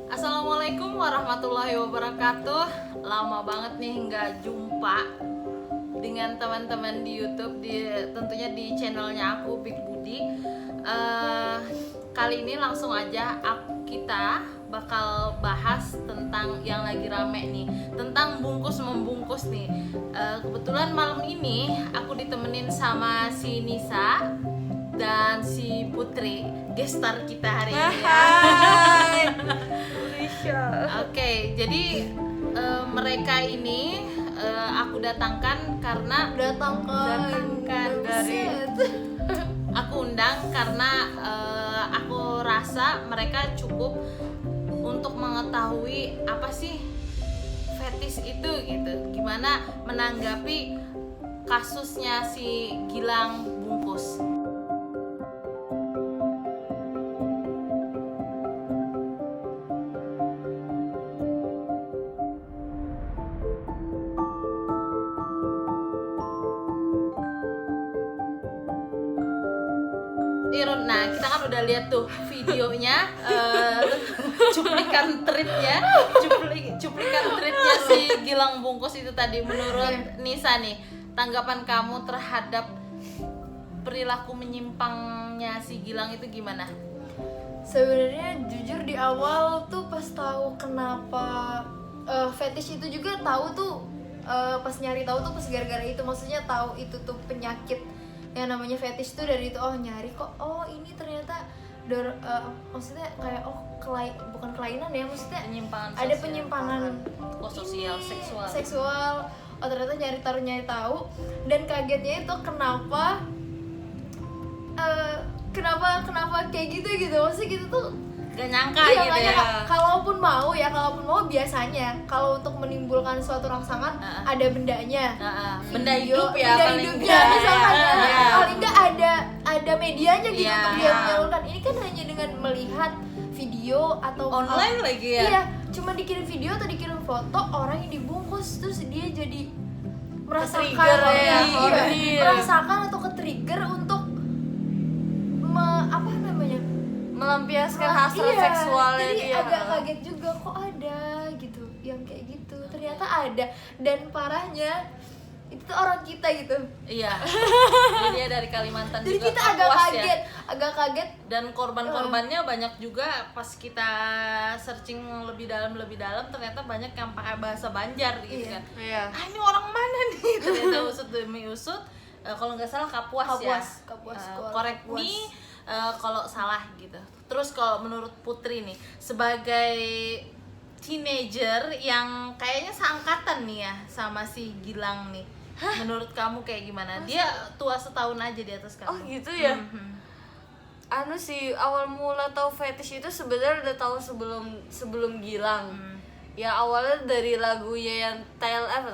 Assalamualaikum warahmatullahi wabarakatuh. Lama banget nih nggak jumpa dengan teman-teman di YouTube, tentunya di channelnya aku Big Budi. Kali ini langsung aja kita bakal bahas tentang yang lagi rame nih, tentang bungkus membungkus nih. Kebetulan malam ini aku ditemenin sama si Nisa dan si Putri, gestar kita hari ini ya. Hai Risha. Oke, jadi mereka ini aku datangkan karena aku undang karena aku rasa mereka cukup untuk mengetahui apa sih fetish itu gitu. Gimana menanggapi kasusnya si Gilang Bungkus. Nah, kita kan udah lihat tuh videonya, cuplikan tweetnya si Gilang Bungkus itu tadi. Menurut Nisa nih, tanggapan kamu terhadap perilaku menyimpangnya si Gilang itu gimana? Sebenarnya jujur di awal tuh pas tahu kenapa fetish itu juga tahu tuh pas nyari tahu tuh pas gara-gara itu, maksudnya tahu itu tuh penyakit yang namanya fetish tuh dari itu. Nyari kok, ini ternyata maksudnya kayak bukan kelainan ya, maksudnya ada penyimpangan sosial seksual. Ternyata nyari tahu dan kagetnya itu kenapa kayak gitu maksudnya gitu tuh gak nyangka iya, gitu ya. Kalaupun mau biasanya kalau untuk menimbulkan suatu rangsangan ada bendanya, benda hidup ya, benda hidupnya misalkan paling nggak ada medianya gitu untuk dia menyalurkan. Ini kan hanya dengan melihat video atau online lagi ya. Iya, cuma dikirim video atau dikirim foto orang yang dibungkus, terus dia jadi merasakan merasakan atau ke-trigger untuk melampiaskan hasrat seksualnya jadi dia. agak kaget juga kok ada gitu yang kayak gitu, ternyata ada. Dan parahnya itu tuh orang kita gitu. Iya. Jadi dia dari Kalimantan jadi juga. Kita agak kaget dan korban-korbannya banyak juga. Pas kita searching lebih dalam ternyata banyak yang pakai bahasa Banjar gitu kan. Iya. Ini orang mana nih? Ternyata usut demi usut. Kalau nggak salah Kapuas ya. Correct me kalau salah gitu. Terus kalau menurut Putri nih, sebagai teenager yang kayaknya seangkatan nih ya sama si Gilang nih, menurut kamu kayak gimana? Dia tua setahun aja di atas kamu. Oh gitu ya. Anu sih, awal mula tahu fetish itu sebenarnya udah tahu sebelum Gilang. Ya awalnya dari lagunya yang Taylor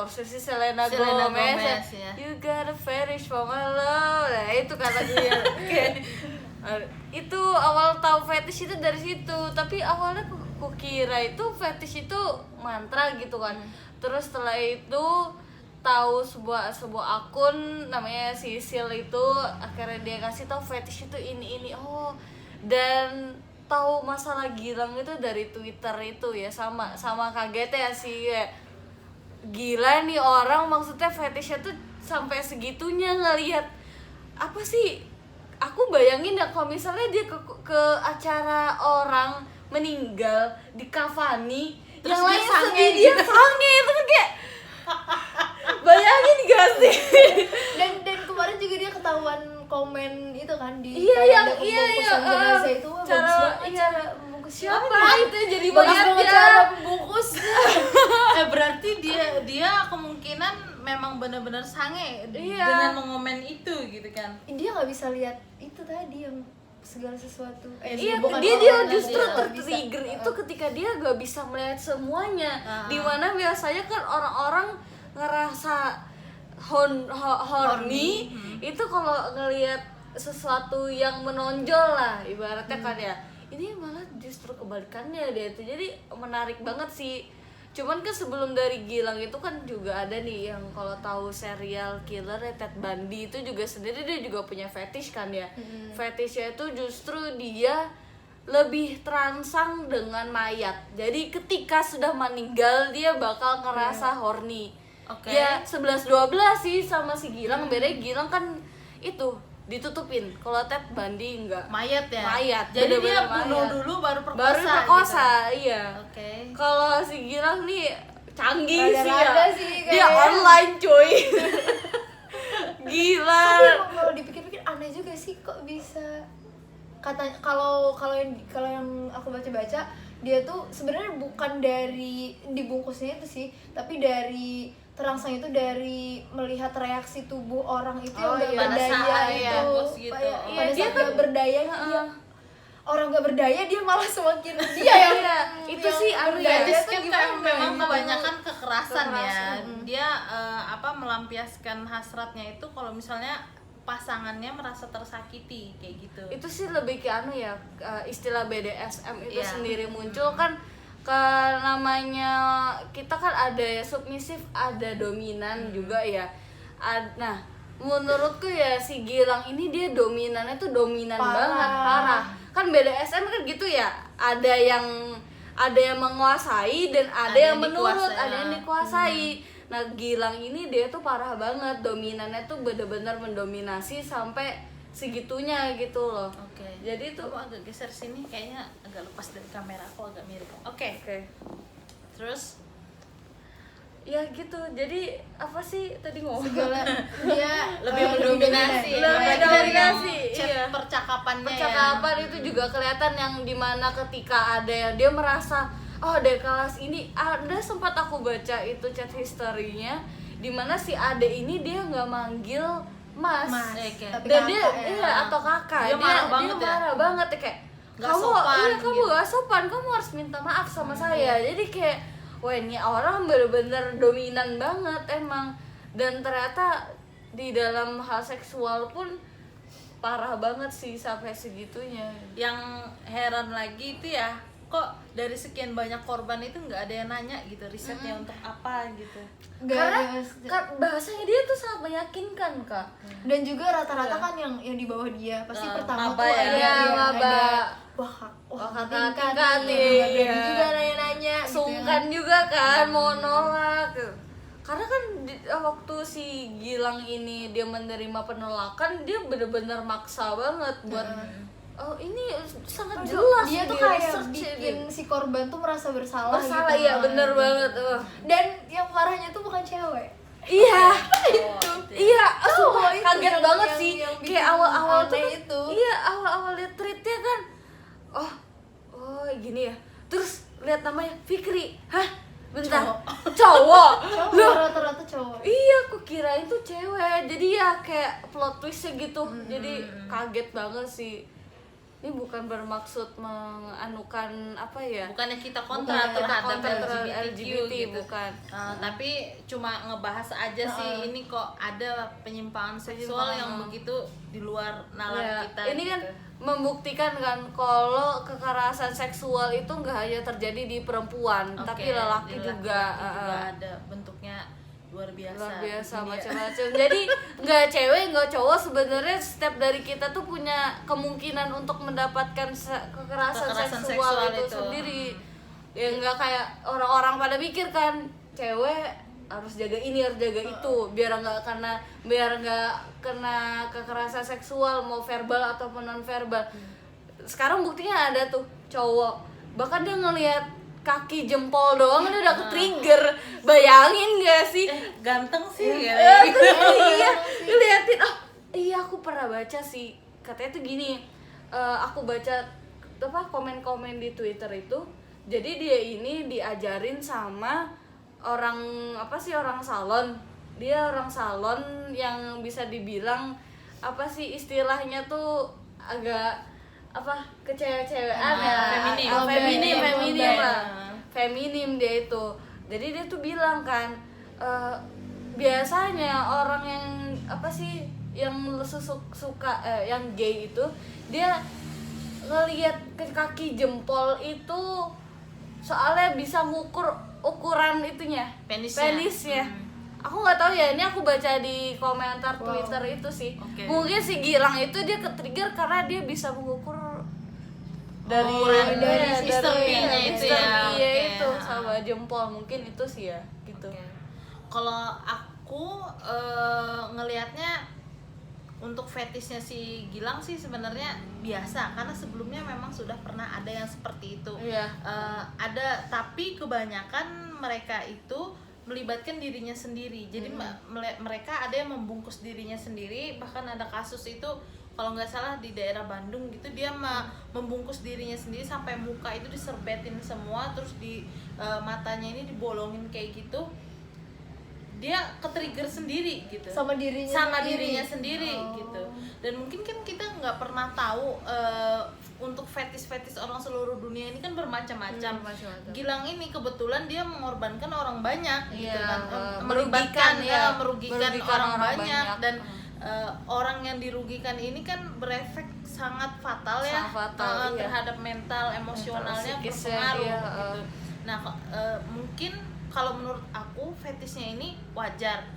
Swift sih, Selena Gomez ya. You got a fetish for my love. Nah itu kan lagunya. Itu awal tahu fetish itu dari situ. Tapi awalnya kukira itu fetish itu mantra gitu kan. Terus setelah itu tahu sebuah akun namanya Sisil itu, akhirnya dia kasih tahu fetish itu ini. Dan tahu masalah Gilang itu dari Twitter itu ya, sama kagetnya sih ya. Gila nih orang, maksudnya fetishnya tuh sampai segitunya ngelihat apa sih? Aku bayangin ya kalau misalnya dia ke acara orang meninggal di kafani, yang lain sedih dia sange itu kan kayak bayangin gak sih? dan kemarin juga dia ketahuan komen itu kan di jenazah itu. Cara membungkus siapa itu jadi banget cara membungkus. Berarti dia kemungkinan memang benar-benar sange dengan mengomen itu gitu kan. Dia nggak bisa lihat itu tadi yang segala sesuatu. Dia justru tertrigger itu ketika dia gak bisa melihat semuanya. Dimana biasanya kan orang-orang ngerasa horny itu kalau ngelihat sesuatu yang menonjol lah ibaratnya kan ya. Ini malah justru kebalikannya dia tuh. Jadi menarik banget sih. Cuman kan sebelum dari Gilang itu kan juga ada nih yang kalau tahu serial killer Ted Bundy itu juga sendiri dia juga punya fetish kan ya. Fetishnya itu justru dia lebih terangsang dengan mayat. Jadi ketika sudah meninggal dia bakal ngerasa horny. Ya 11-12 sih sama si Gilang. Bedanya Gilang kan itu ditutupin. Kalau Ted Bundy enggak. Mayat ya. Mayat. Jadi bener-bener dia bunuh mayat. dulu baru perkosa. Baru perkosa, gitu. iya. Oke. Kalau si Gilang nih canggih sih ya. Rada-rada sih Dia kayaknya. online cuy. Gila. Tapi emang kalau dipikir-pikir aneh juga sih kok bisa katanya kalau yang aku baca-baca dia tuh sebenarnya bukan dari dibungkusnya itu sih, tapi dari terangsang itu dari melihat reaksi tubuh orang itu yang gak iya, berdaya ya, itu gitu. pada dia saat kan gak berdaya dia orang gak berdaya dia malah semakin dia yang itu sih anu ya. Gadis tuh kan gimana memang gitu. kebanyakan kekerasan ya. Kekerasan. Dia melampiaskan hasratnya itu kalau misalnya pasangannya merasa tersakiti kayak gitu. Itu sih lebih ke anu ya, istilah BDSM itu Iya. sendiri muncul kan ke namanya kita kan ada ya submisif, ada dominan juga ya. Nah, menurutku ya si Gilang ini dia dominannya tuh dominan banget, parah. Kan BDSM kan gitu ya, ada yang menguasai dan ada yang menurut, dikuasai. ada yang dikuasai. Nah, Gilang ini dia tuh parah banget, dominannya tuh bener-bener mendominasi sampai segitunya gitu loh. Oke. Jadi tuh Aku agak geser sini, kayaknya agak lepas dari kamera, aku agak mirip. Oke. Terus ya gitu. Jadi apa sih tadi ngomong? segala dia lebih mendominasi. Lebih Apalagi dari mendominasi, yang chat iya. percakapannya Percakapan itu juga kelihatan yang dimana ketika ada yang dia merasa oh Ade kelas ini ada sempat aku baca itu chat historinya dimana si Ade ini dia nggak manggil mas, Oke. tapi dan dia kakak ya. iya atau kakak Dia marah banget ya? marah banget ya kayak Nggak kamu sopan kamu gitu. gak sopan, kamu harus minta maaf sama saya. Jadi kayak wah ini orang bener-bener dominan banget emang, dan ternyata di dalam hal seksual pun parah banget sih sampai segitunya. Yang heran lagi itu ya, kok dari sekian banyak korban itu nggak ada yang nanya gitu risetnya untuk apa gitu. Karena bahasanya dia tuh sangat meyakinkan kak. Dan juga rata-rata kan yang di bawah dia pasti pertama maba tuh ya. ada Iya, maba. wah Kakak tingkat nih, nih, nggak berani iya. juga nanya-nanya gitu ya. Sungkan juga kan mau nolak. Karena kan waktu si Gilang ini dia menerima penolakan, dia bener-bener maksa banget buat oh ini sangat Aduh, jelas dia ini tuh kayak research bikin ini. si korban tuh merasa bersalah Bersalah gitu. ya bener banget. Dan yang parahnya tuh bukan cewek. Iya. Oh, Iya, Cowok itu kaget yang- banget yang- sih. yang bikin Kayak awal-awal tuh aneh kan, itu. iya awal-awal liat tweetnya kan, oh gini ya. Terus lihat namanya Fikri, hah? Bentar, cowok. Cowok rata-rata cowok. Iya, aku kirain tuh cewek. Jadi ya kayak plot twistnya gitu. Jadi kaget banget sih. Ini bukan bermaksud menganukan apa ya? Bukannya kita Bukan kontra kita terhadap kontra terhadap LGBT, gitu. bukan. Tapi cuma ngebahas aja sih ini kok ada penyimpangan seksual yang begitu di luar nalar Ya, kita. ini kan gitu. membuktikan kan kalau kekerasan seksual itu nggak hanya terjadi di perempuan, Oke, tapi lelaki di juga, laki-laki juga ada bentuknya luar biasa. luar biasa Ini ya. macam-macam. Jadi nggak cewek nggak cowok, sebenarnya setiap dari kita tuh punya kemungkinan untuk mendapatkan kekerasan seksual itu sendiri. Ya nggak kayak orang-orang pada mikir kan cewek harus jaga ini harus jaga itu biar nggak kena kekerasan seksual mau verbal ataupun non verbal. Sekarang buktinya ada tuh cowok bahkan dia ngelihat kaki jempol doang dia udah ke-trigger. Bayangin gak sih? Ganteng sih ya. Iya, ngeliatin iya aku pernah baca sih katanya tuh gini, aku baca apa komen-komen di Twitter itu, jadi dia ini diajarin sama orang salon, dia orang salon yang bisa dibilang apa sih istilahnya tuh agak apa kecewek-cewekan ya, feminim lah, feminim dia itu. Jadi dia tuh bilang kan biasanya orang yang apa sih yang suka yang gay itu dia ngelihat ke kaki jempol itu soalnya bisa ngukur ukuran itunya penisnya. Aku nggak tahu ya, ini aku baca di komentar Twitter itu sih. Oke. Mungkin si Gilang itu dia ke-trigger karena dia bisa mengukur dari Mr. P-nya itu ya. itu sama jempol, mungkin itu sih ya gitu. Kalau aku ngelihatnya untuk fetishnya si Gilang sih sebenarnya biasa, karena sebelumnya memang sudah pernah ada yang seperti itu. Ada, tapi kebanyakan mereka itu melibatkan dirinya sendiri. Jadi mereka ada yang membungkus dirinya sendiri, bahkan ada kasus itu kalau nggak salah di daerah Bandung gitu, dia membungkus dirinya sendiri sampai muka itu diserbetin semua, terus di matanya ini dibolongin kayak gitu. Dia ke-trigger sendiri gitu sama dirinya sendiri gitu. Dan mungkin kan kita nggak pernah tahu untuk fetish orang seluruh dunia ini kan bermacam-macam. Gilang ini kebetulan dia mengorbankan orang banyak gitu kan, merugikan orang banyak. Dan orang yang dirugikan ini kan berefek sangat fatal ya, terhadap mental, emosionalnya berpengaruh gitu. Nah mungkin kalau menurut aku fetishnya ini wajar.